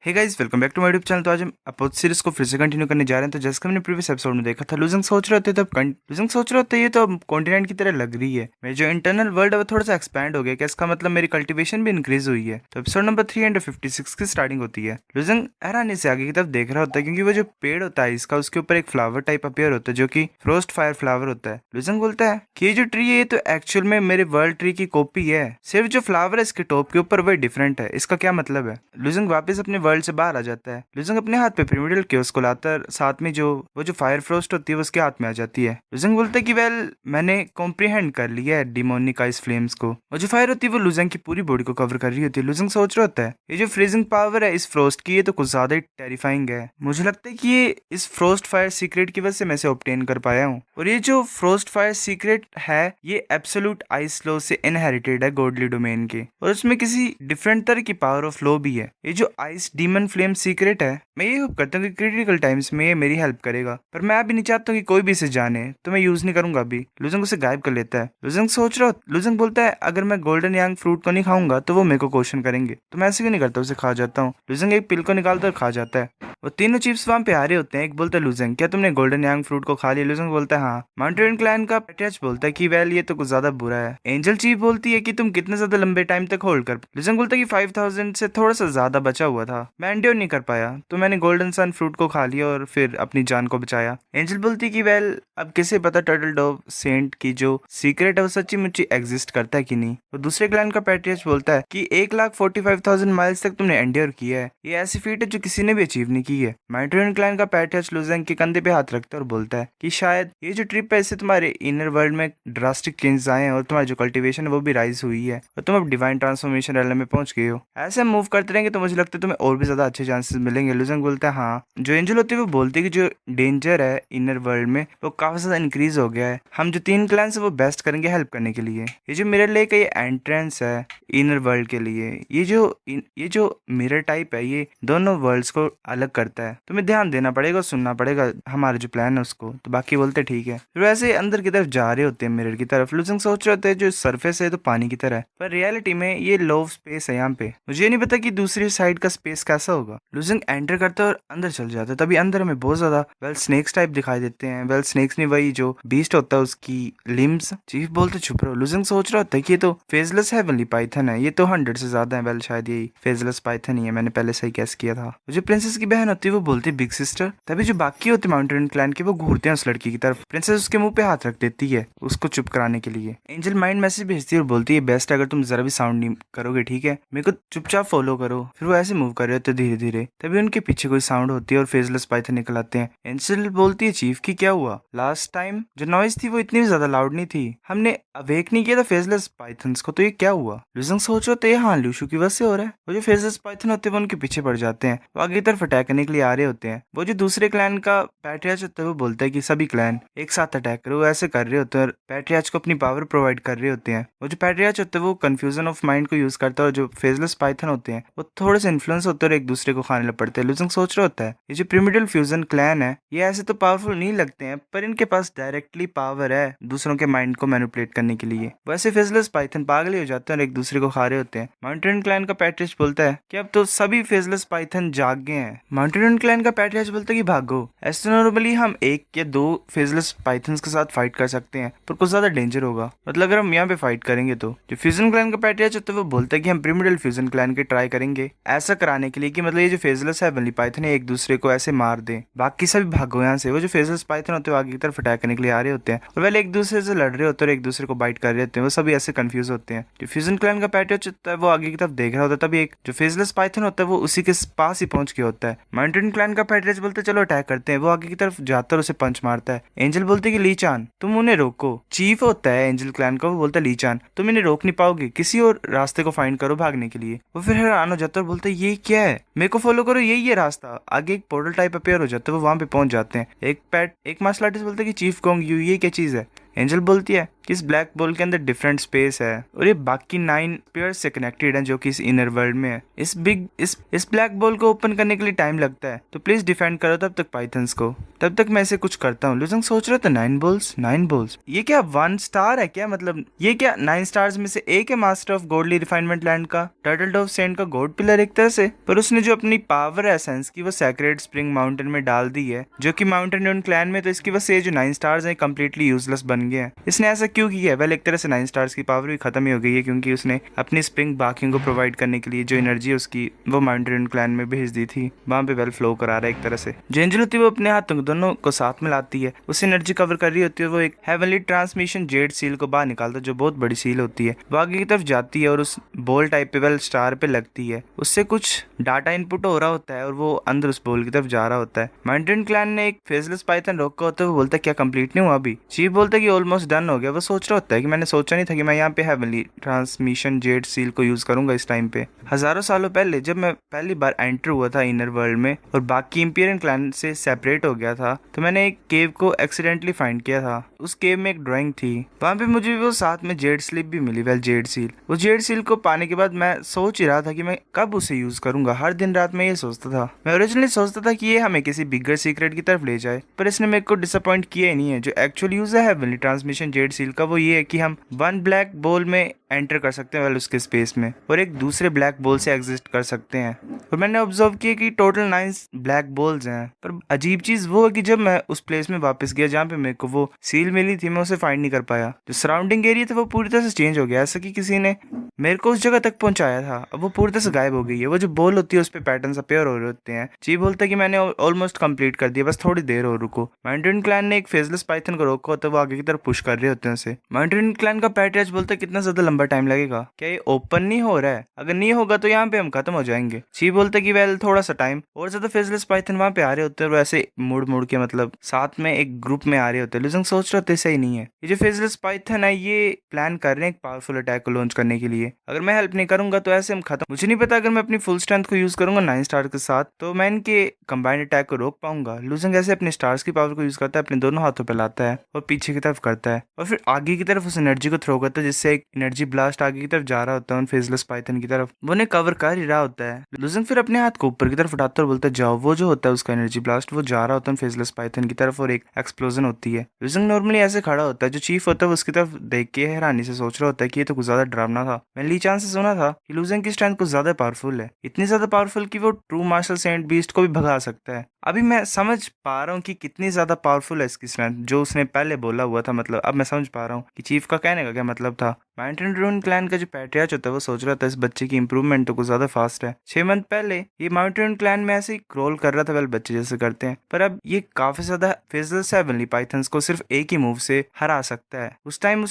Hey guys, welcome back to my YouTube channel. तो आज हम अपोज सीरीज को फिर से कंटिन्यू करने जा रहे हैं। तो जैसे कि हमने प्रीवियस एपिसोड में देखा था, लूजिंग सोच रहे होते तब लूजिंग सोच रहे होते ये तो कॉन्टिनेंट की तरह लग रही है। मेरी जो इंटरनल वर्ल्ड है वो थोड़ा सा एक्सपैंड हो गया। क्या इसका मतलब मेरी कल्टिवेशन भी इंक्रीज हुई है? तो एपिसोड नंबर 356 की स्टार्टिंग होती है। लूजिंग हैरानी से आगे की तरफ देख रहा होता है क्योंकि वो जो पेड़ होता है इसका, उसके ऊपर एक फ्लावर टाइप अपीयर होता है जो कि फ्रोस्ट फायर फ्लावर होता है। लूजिंग बोलता है कि ये जो ट्री है ये तो एक्चुअल में मेरे वर्ल्ड ट्री की कॉपी है, सिर्फ जो फ्लावर है इसके टॉप के ऊपर वही डिफरेंट है। इसका क्या मतलब है? लूजिंग वापस अपने वर्ल्ड से बाहर आ जाता है। लूजिंग अपने हाथ पे प्रिमिडल क्योस को लाता है, साथ में जो फायर फ्रोस्ट होती है वो उसके हाथ में आ जाती है। लूजिंग बोलता है कि वेल मैंने कॉम्प्रिहेंड कर लिया है डिमोनिक आइस फ्लेम्स को। वो जो फायर होती है वो लूजिंग की पूरी बॉडी को कवर कर रही होती है। लूजिंग सोच रहा होता है ये जो फ्रीजिंग पावर है इस फ्रोस्ट की, ये तो कुछ ज्यादा ही टेरिफाइंग है। मुझे लगता है कि ये इस फ्रोस्ट फायर सीक्रेट की वजह से मैं इसे ऑब्टेन कर पाया हूँ। और ये जो फ्रोस्ट फायर सीक्रेट है ये एब्सोल्यूट आइस लो से इनहेरिटेड है गॉडली डोमेन के, और उसमें किसी डिफरेंट तरह की पावर ऑफ लो भी है। ये जो आइस डीमन फ्लेम सीक्रेट है, मैं ये होप करता हूँ कि क्रिटिकल टाइम्स में ये मेरी हेल्प करेगा, पर मैं अभी नहीं चाहता हूँ कि कोई भी इसे जाने, तो मैं यूज नहीं करूंगा अभी। लूजिंग उसे गायब कर लेता है। लूजिंग बोलता है अगर मैं गोल्डन यांग फ्रूट को नहीं खाऊंगा तो वो मेरे को क्वेश्चन करेंगे, तो मैं ऐसे क्यों नहीं करता, उसे खा जाता हूँ। लूजिंग एक पिल को निकालता और खा जाता है। वो तीनों चीफ्स वहां पे आ रहे होते हैं। एक बोलता है लूजिंग क्या तुमने गोल्डन यांग फ्रूट को खा लिया? लूजिंग बोलता है हाँ। माउंटेन क्लैन का पेट्रियार्च बोलता है कि वेल ये तो कुछ ज्यादा बुरा है। एंजल चीफ बोलती है कि तुम कितने ज्यादा लंबे टाइम तक होल्ड कर। लूजिंग बोलता है कि 5000 से थोड़ा सा ज्यादा बचा हुआ था, मैं एंड्योर नहीं कर पाया, तो मैंने गोल्डन सन फ्रूट को खा लिया और फिर अपनी जान को बचाया। एंजल बोलती कि वेल अब किसे पता टर्टल डोव सेंट की जो सीक्रेट है वो सच्ची मुच्ची एग्जिस्ट करता है कि नहीं। तो दूसरे क्लैन का पैट्रियच बोलता है कि 1,45,000 माइल्स तक तुमने एंड्योर किया है, ये ऐसी फीट है जो किसी ने भी अचीव नहीं की है। माइट्रियन क्लैन का पैट्रियच लूजिंग के कंधे पे हाथ रखता है और बोलता है कि शायद ये जो ट्रिप है इससे तुम्हारे इनर वर्ल्ड में ड्रास्टिक चेंज आए हैं और तुम्हारी जो कल्टिवेशन है वो भी राइज हुई है और तुम अब डिवाइन ट्रांसफॉर्मेशन एलम में पहुंच गए हो। ऐसे हम मूव करते रहेंगे तो मुझे लगता है तुम्हें और भी ज्यादा अच्छे चांसेस मिलेंगे। लूजिंग बोलता है हाँ। जो एंजल होती है वो बोलती है कि जो डेंजर है इनर वर्ल्ड में वो काफी ज्यादा इंक्रीज हो गया है, हम जो 3 क्लैंस है वो बेस्ट करेंगे हेल्प करने के लिए। ये जो मिरर लेक है ये एंट्रेंस है इनर वर्ल्ड के लिए। ये जो मिरर टाइप है ये दोनों वर्ल्ड्स को अलग करता है, तुम्हें ध्यान देना पड़ेगा, सुनना पड़ेगा हमारा जो प्लान है उसको। तो बाकी बोलते ठीक है। फिर वैसे अंदर की तरफ जा रहे होते हैं मिरर की तरफ। लूजिंग सोच रहे होते हैं जो सरफेस है तो पानी की तरह है, पर रियलिटी में ये लो स्पेस है यहाँ पे। मुझे नहीं पता कि दूसरी साइड का स्पेस कैसा होगा। लूजिंग एंटर करता है और अंदर चल जाता है। तभी अंदर में बहुत ज्यादा स्नेक्स टाइप दिखाई देते हैं। स्नेक्स नहीं, वही जो बीस्ट होता है उसकी लिम्स। चीफ बोलते चुप रहो। लूजिंग सोच रहा होता है कि ये तो फेजलेस हेवनली पाइथन है, ये तो 100 से ज्यादा है। शायद यही फेजलेस पाइथन ही है, मैंने पहले सही गेस किया था। जो प्रिंसेस की बहन होती है वो बोलती है बिग सिस्टर। तभी जो बाकी होते माउंटेन क्लैन के वो घूरते हैं उस लड़की की तरफ। प्रिंसेस उसके मुंह पे हाथ रख देती है उसको चुप कराने के लिए। एंजल माइंड मैसेज भेजती है और बोलती है बेस्ट अगर तुम जरा भी साउंड नहीं करोगे, ठीक है, मेरे को चुपचाप फॉलो करो। फिर वो ऐसे मूव कर रहे होते धीरे धीरे। तभी उनके पीछे कोई साउंड होती है और फेजलेस पाइथन निकल आते हैं। एंजल बोलती है चीफ की क्या हुआ? लास्ट टाइम जो नॉइज थी वो इतनी ज्यादा लाउड नहीं थी, हमने अवेक नहीं किया था फेजलेस पाइथन्स को, तो ये क्या हुआ? लूजिंग सोच रहे थे हाँ लूशु की वजह से हो रहा है। वो जो फेजलेस पाइथन होते हैं वो उनके पीछे पड़ जाते हैं, वो आगे की तरफ अटैक करने के लिए आ रहे होते हैं। वो जो दूसरे क्लैन का पैट्रियार्च होता है वो बोलता है कि सभी क्लैन एक साथ अटैक करो। वो ऐसे कर रहे होते हैं और पैट्रियार्च को अपनी पावर प्रोवाइड कर रहे होते हैं। वो जो पैट्रियार्च होता है वो कंफ्यूजन ऑफ माइंड को यूज करता है और जो फेजलेस पाइथन होते हैं वो थोड़े से इन्फ्लुएंस होते हैं और एक दूसरे को खाने लग पड़ते हैं। लूजिंग सोच रहा होता है ये जो प्रिमिडल फ्यूजन क्लैन है ये ऐसे तो पावरफुल नहीं लगते हैं, पर इनके पास डायरेक्टली पावर है दूसरों के माइंड को मैनिपुलेट करने के लिए। वैसे फेजलेस पाइथन पागल ही हो जाते हैं और एक दूसरे को खा रहे होते हैं। माउंटेन क्लैन का पैट्रियार्च बोलता है कि अब तो सभी फेजलेस पाइथन जाग गए हैं। माउंटेन क्लैन का पैट्रियार्च बोलता है कि भागो, ऐसे नॉर्मली हम 1 या 2 फेजलेस पाइथन्स के साथ फाइट कर सकते हैं, पर कुछ ज्यादा डेंजर होगा, मतलब अगर हम यहाँ पे फाइट करेंगे तो। जो फ्यूजन क्लैन का पैट्रियार्च होता है वो बोलता है कि हम प्रिमिडल फ्यूजन क्लैन के ट्राई करेंगे ऐसा कराने के लिए कि मतलब ये जो फेजलेस है वनली पाइथन है एक दूसरे को ऐसे मार दे, बाकी सभी भागो यहाँ से। वो जो फेजलेस पाइथन होते हैं आगे की तरफ अटैक करने के लिए आ रहे होते हैं और पहले एक दूसरे से लड़ रहे होते हैं और एक दूसरे को बाइट कर रहे होते हैं। वो सभी ऐसे कंफ्यूज होते हैं। जो फ्यूजन क्लैन का पैट्रियार्च होता है वो आगे की तरफ देख रहा होता है। तभी एक जो फेजलेस पाइथन होता है वो उसी के पास ही पहुंच गया होता है। माउंटेन क्लैन का पैट्रियार्च बोलते चलो अटैक करते हैं। वो आगे की तरफ जाता है और उसे पंच मारता है। एंजल बोलते कि लीचान तुम उन्हें रोको। चीफ होता है एंजल क्लैन का, वो बोलता है लीचान तुम इन्हें रोक नहीं पाओगे, किसी और रास्ते को फाइंड करो भागने के लिए। वो फिर हैरान हो जाता है और बोलते है ये क्या है, मेरे को फॉलो करो, यही है रास्ता। आगे एक पोर्टल टाइप अपेयर हो जाता है, वो वहां पे पहुंच जाते हैं। एक मार्शल आर्टिस्ट बोलते है कि चीफ गोंग यू ये क्या चीज है? एंजल बोलती है कि इस ब्लैक बोल के अंदर डिफरेंट स्पेस है और ये बाकी 9 पेयर्स से कनेक्टेड हैं जो कि इस इनर वर्ल्ड में है। इस ब्लैक बोल को ओपन करने के लिए टाइम लगता है, तो प्लीज डिफेंड करो तब तक पाइथन्स को, तब तक मैं ऐसे कुछ करता हूँ। लुजंग सोच रहा था 9 बोल्स ये क्या 1 स्टार है क्या, मतलब ये क्या 9 स्टार्स में से एक है master of godly refinement land का, टर्टल डोव सेंट का गॉड पिलर एक तरह से, पर उसने जो अपनी पावर है एसेंस की वो सैक्रेड स्प्रिंग माउंटेन में डाल दी है जो कि माउंटेन क्लैन में, तो इसकी वजह से जो 9 स्टार्स हैं कंप्लीटली यूजलेस बन गए हैं। इसने ऐसा क्यों किया है? वेल एक तरह से 9 स्टार्स की पावर भी खत्म ही हो गई है क्योंकि उसने अपनी स्प्रिंग बाकियों को प्रोवाइड करने के लिए जो एनर्जी है उसकी वो माउंटेन क्लैन में भेज दी थी, वहां पे वेल फ्लो करा रहा है एक तरह से। जो एंजल होती है वो अपने हाथों दोनों को साथ में लाती है, उस एनर्जी कवर कर रही होती है, वो एक हेवनली ट्रांसमिशन जेड सील को बाहर निकालता है जो बहुत बड़ी सील होती है, वो आगे की तरफ जाती है और उस बॉल टाइप पे वेल स्टार पे लगती है, उससे कुछ डाटा इनपुट हो रहा होता है और वो अंदर उस बॉल की तरफ जा रहा होता है। माउंटेन क्लैन ने एक फेसलेस पाइथन रोका होता है, वो बोलता है क्या कंप्लीट नहीं हुआ अभी? चीफ बोलता है कि ऑलमोस्ट डन हो गया। वो सोच रहा होता है कि मैंने सोचा नहीं था कि मैं यहाँ पे हेवनली ट्रांसमिशन जेड सील को यूज करूंगा इस टाइम पे। हजारों सालों पहले जब मैं पहली बार एंटर हुआ था इनर वर्ल्ड में और बाकी इंपीरियन क्लैन से सेपरेट हो गया था, तो मैंने एक केव को एक्सीडेंटली फाइंड किया था। उस केव में एक ड्राइंग थी, वहां पे मुझे वो साथ में जेड स्लिप भी मिली, वेल जेड सील। वो जेड सील को पाने के बाद मैं सोच ही रहा था कि मैं कब उसे यूज करूंगा। हर दिन रात में ये सोचता था। मैं ओरिजिनली सोचता था कि ये हमें किसी बिगर सीक्रेट की तरफ ले जाए, पर इसने मेरे को डिसअपॉइंट किया ही नहीं है। जो एक्चुअल यूज है हेवनली ट्रांसमिशन जेड सील का वो ये है कि हम 1 ब्लैक बोल में एंटर कर सकते हैं वेल उसके स्पेस में, और एक दूसरे ब्लैक बोल से एग्जिस्ट कर सकते हैं। और मैंने ऑब्जर्व किया कि टोटल 9 ब्लैक बोल्स हैं, पर अजीब चीज वो है कि जब मैं उस प्लेस में वापस गया जहाँ पे मेरे को वो सील मिली थी, मैं उसे फाइंड नहीं कर पाया। जो सराउंडिंग एरिया था वो पूरी तरह से चेंज हो गया, ऐसा कि किसी ने मेरे को उस जगह तक पहुंचाया था, अब वो पूरी तरह से गायब हो गई है। वो जो बोल होती है उस पे पैटर्न अपीयर हो रहे होते हैं। जी बोलता है कि मैंने ऑलमोस्ट कंप्लीट कर दिया, बस थोड़ी देर और रुको। माउंटेन क्लैन ने एक फेसलेस पाइथन को रोका होता है, वो आगे की तरफ पुश कर रहे होते हैं उसे। माउंटेन क्लैन का पैट्रियर्च बोलता है कितना ज्यादा लंबा टाइम लगेगा, क्या ये ओपन नहीं हो रहा है? अगर नहीं होगा तो यहाँ पे हम खत्म हो जाएंगे। ची बोलता है कि वेल थोड़ा सा टाइम और, ज्यादा फेसलेस पाइथन वहां पे आ रहे होते हैं और वैसे मुड़ के मतलब साथ में एक ग्रुप में आ रहे होते हैं। लुजंग सोच रहे होते सही नहीं है, ये जो फेसलेस पाइथन है ये प्लान कर रहे हैं एक पावरफुल अटैक को लॉन्च करने के लिए। अगर मैं हेल्प नहीं करूंगा तो ऐसे हम खत्म। मुझे नहीं पता अगर मैं अपनी फुल स्ट्रेंथ को यूज करूंगा 9 स्टार के साथ तो मैं इनके कंबाइंड अटैक को रोक पाऊंगा। लुजंग ऐसे अपने स्टार्स की पावर को यूज करता है, अपने दोनों हाथों पे लाता है और पीछे की तरफ करता है और फिर आगे की तरफ उस एनर्जी को थ्रो करता है, जिससे एक एनर्जी ब्लास्ट आगे की तरफ जा रहा होता है उन फेसलेस पाइथन की तरफ। वो उन्हें कवर कर ही रहा होता है। लुजंग फिर अपने हाथ को ऊपर की तरफ उठाता है और बोलता है जाओ। वो जो होता है उसका एनर्जी ब्लास्ट वो जा रहा होता है फेसलेस पाइथन की तरफ और एक एक्सप्लोजन होती है। लुजंग नॉर्मली ऐसे खड़ा होता है, जो चीफ होता है उसकी तरफ देख के हैरानी से सोच रहा होता है कि ये तो कुछ ज्यादा डरावना था। मैंने ली चांस से सुना था कि लुजंग की स्ट्रेंथ कुछ ज्यादा पावरफुल है, इतनी ज्यादा पावरफुल कि वो ट्रू मार्शल सेंट बीस्ट को भी भगा सकता है। अभी मैं समझ पा रहा हूँ कि कितनी ज्यादा पावरफुल है इसकी स्ट्रेंथ, जो उसने पहले बोला हुआ था। मतलब अब मैं समझ पा रहा हूँ कि चीफ का कहने का क्या मतलब था। माउंटेन ड्रोन क्लैन का जो पैट्रियार्च होता है वो सोच रहा था इस बच्चे की इंप्रूवमेंट तो कुछ ज्यादा फास्ट है। 6 मंथ पहले ये माउंटेन क्लैन में ऐसे ही क्रॉल कर रहा था, वेल बच्चे जैसे करते हैं, पर अब ये काफी ज्यादा फेसलेस हेवनली पाइथन्स को सिर्फ एक ही मूव से हरा सकता है। उस टाइम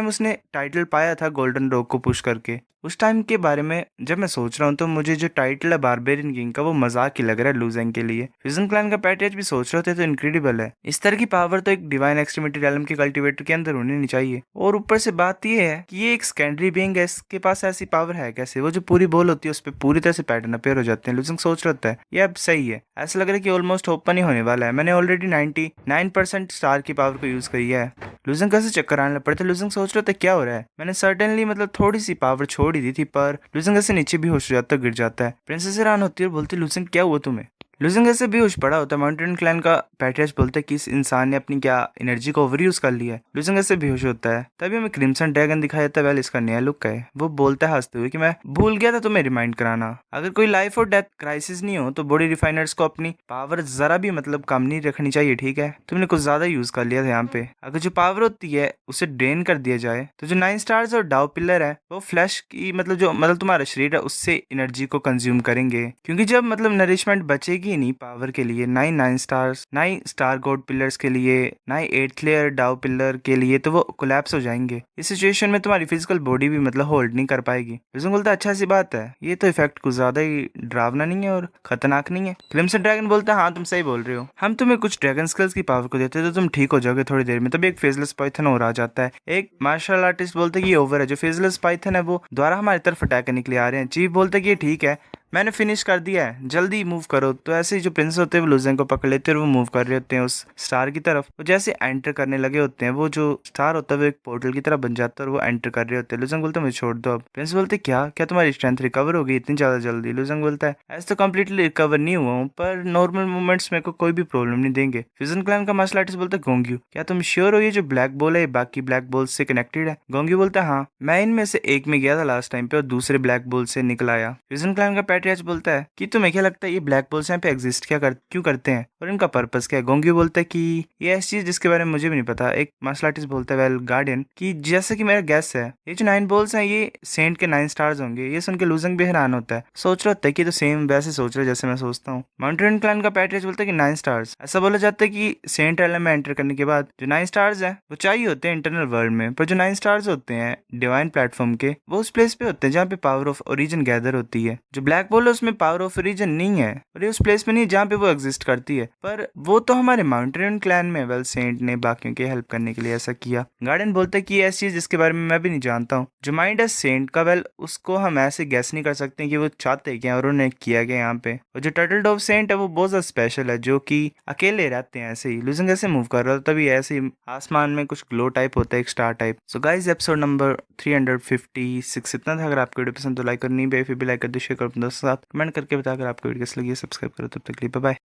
उसने टाइटल पाया था गोल्डन रॉक को पुश करके। उस टाइम के बारे में जब मैं सोच रहा हूँ तो मुझे जो टाइटल है बारबेरियन किंग का वो मजाक ही लग रहा है लुजंग के लिए। फ्यूजन क्लैन का पैट्रियर्च भी सोच रहे थे तो इनक्रेडिबल है। इस तरह की पावर तो एक डिवाइन एक्सट्रीमिटी रेलम के कल्टीवेटर के अंदर होनी नहीं चाहिए। और ऊपर से बात ये है कि ये एक सेकेंडरी बीइंग है, इसके पास ऐसी पावर है कैसे? वो जो पूरी बॉल होती है उस पर पूरी तरह से पैटर्न अपीयर हो जाते हैं। लुजंग सोच रहा है ये अब सही है, ऐसा लग रहा है कि ऑलमोस्ट ओपन ही होने वाला है। मैंने ऑलरेडी 99% स्टार की पावर को यूज करी है। लुजंग कैसे चक्कर आने लग पड़े थे। लुजंग सोच रहा था क्या हो रहा है। मैंने सर्टेनली मतलब थोड़ी सी पावर छोड़ ही दी थी, पर लुजंग ऐसे नीचे भी होश हो जाता है, गिर जाता है। प्रिंसेस हैरान होती है और बोलती लुजंग क्या हुआ तुम्हें? लुजंग ऐसे बेहोश पड़ा होता है। माउंटेन क्लैन का पैट्रियर्च बोलता है कि इस इंसान ने अपनी क्या एनर्जी को ओवर यूज कर लिया है। लुजंग ऐसे बेहोश होता है। तभी हमें क्रिम्सन ड्रैगन दिखाया जाता है, वेल इसका नया लुक है। वो बोलता है हंसते हुए कि मैं भूल गया था तुम्हें रिमाइंड कराना, अगर कोई लाइफ और डेथ क्राइसिस नहीं हो तो बॉडी रिफाइनर्स को अपनी पावर जरा भी मतलब कम नहीं रखनी चाहिए, ठीक है? तुमने कुछ ज्यादा यूज कर लिया था यहाँ पे। अगर जो पावर होती है उसे ड्रेन कर दिया जाए तो जो 9 स्टार्स और डाउ पिलर है वो फ्लैश की मतलब तुम्हारा शरीर है उससे एनर्जी को कंज्यूम करेंगे, क्योंकि जब मतलब नरिशमेंट बचेगी नहीं पावर के लिए 9 स्टार्स 9 स्टार गॉड पिलर्स के लिए 9 8th लेयर डाउ पिलर के लिए, तो वो कोलैप्स हो जाएंगे। इस सिचुएशन में तुम्हारी फिजिकल बॉडी भी मतलब होल्ड नहीं कर पाएगी। विजन बोलता है अच्छा सी बात है, ये तो इफेक्ट कुछ ज्यादा ही डरावना नहीं है और खतरनाक नहीं है। क्रिम्सन ड्रैगन बोलता है हाँ तुम सही बोल रहे हो, हम तुम्हें कुछ ड्रैगन स्किल्स की पावर को देते तो तुम ठीक हो जाओगे थोड़ी देर में। तभी एक फेजलेस पाइथन और आ जाता है। एक मार्शल आर्टिस्ट बोलते कि ये ओवर है, जो फेजलेस पाइथन है वो दोबारा हमारी तरफ अटैक करने के लिए आ रहे हैं। चीफ बोलते कि ये ठीक है, मैंने फिनिश कर दिया है, जल्दी मूव करो। तो ऐसे ही जो प्रिंस होते हैं वो लुजेंग को पकड़ लेते हैं और वो मूव कर रहे होते हैं उस स्टार की तरफ। वो जैसे एंटर करने लगे होते हैं, वो जो स्टार होता है वो एक पोर्टल की तरह बन जाता है और वो एंटर कर रहे होते हैं। लुजेंग बोलते हैं मुझे छोड़ दो अब। प्रिंस बोलते क्या क्या तुम्हारी स्ट्रेंथ रिकवर हो गई इतनी ज्यादा जल्दी? लुजेंग बोलता है ऐसे तो कम्प्लीटली रिकवर नहीं हुआ हूँ, पर नॉर्मल मूवमेंट्स मेरे को कोई भी प्रॉब्लम नहीं देंगे। फ्यूजन क्लैन का मार्शल आर्टिस्ट बोलता है गोंग्यू क्या तुम श्योर हो ये जो ब्लैक बॉल है बाकी ब्लैक बॉल से कनेक्टेड है? गोंग्यू बोलता है हाँ, मैं इनमें से एक में गया था लास्ट टाइम पे और दूसरे ब्लैक बॉल से निकल आया। फ्यूजन क्लैन का पैट्रियाच बोलता है कि तुम्हें क्या लगता है ये ब्लैक बॉल्स यहाँ पे एग्जिस्ट क्यों करते हैं और इनका पर्पस क्या है? गोंग्यू बोलता है कि ये ऐसी चीज जिसके बारे में मुझे भी नहीं पता। एक मार्शल आर्टिस्ट बोलता है वेल गार्डियन कि जैसे कि मेरा गैस है ये जो 9 बॉल्स हैं ये सेंट के 9 स्टार्स होंगे। ये सुन के लुजेंग भी हैरान होता है, सोच रहा होता है कि तो सेम वैसे सोच रहे जैसे मैं सोचता हूँ। माउंटेन क्लैन का पैट्रियाच बोलता है कि 9 स्टार्स ऐसा बोला जाता है कि सेंट एलम में एंटर करने के बाद जो 9 स्टार्स हैं वो चाहिए होते हैं इंटरनल वर्ल्ड में, पर जो 9 स्टार्स होते हैं डिवाइन प्लेटफॉर्म के वो उस प्लेस पे होते हैं जहाँ पे पावर ऑफ ओरिजिन गैदर होती है। जो ब्लैक बॉल है उसमें पावर ऑफ ओरिजिन नहीं है और ये उस प्लेस में नहीं जहाँ पे वो एग्जिस्ट करती है, पर वो तो हमारे माउंटेन क्लैन में वेल सेंट ने बाकियों की हेल्प करने के लिए ऐसा किया। गार्डन बोलता है कि ऐसी चीज जिसके बारे में मैं भी नहीं जानता हूँ। जो माइंड है सेंट का वेल उसको हम ऐसे गैस नहीं कर सकते कि वो चाहते क्या और उन्हें किया गया यहाँ पे। और जो टर्टल डोव सेंट है वो बहुत ज्यादा स्पेशल है जो कि अकेले रहते हैं। ऐसे ही लुजिंग ऐसे मूव कर रहा था तभी ऐसे ही आसमान में कुछ ग्लो टाइप होता है एक star type. So guys episode number 356 इतना था। अगर आपको वीडियो पसंद तो लाइक करनी भी फिर भी लाइक कर दो, शेयर करो अपने दोस्तों के साथ, कमेंट करके बता अगर आपको वीडियो कैसी लगी, सब्सक्राइब करो। तब तक के लिए बाय बाय।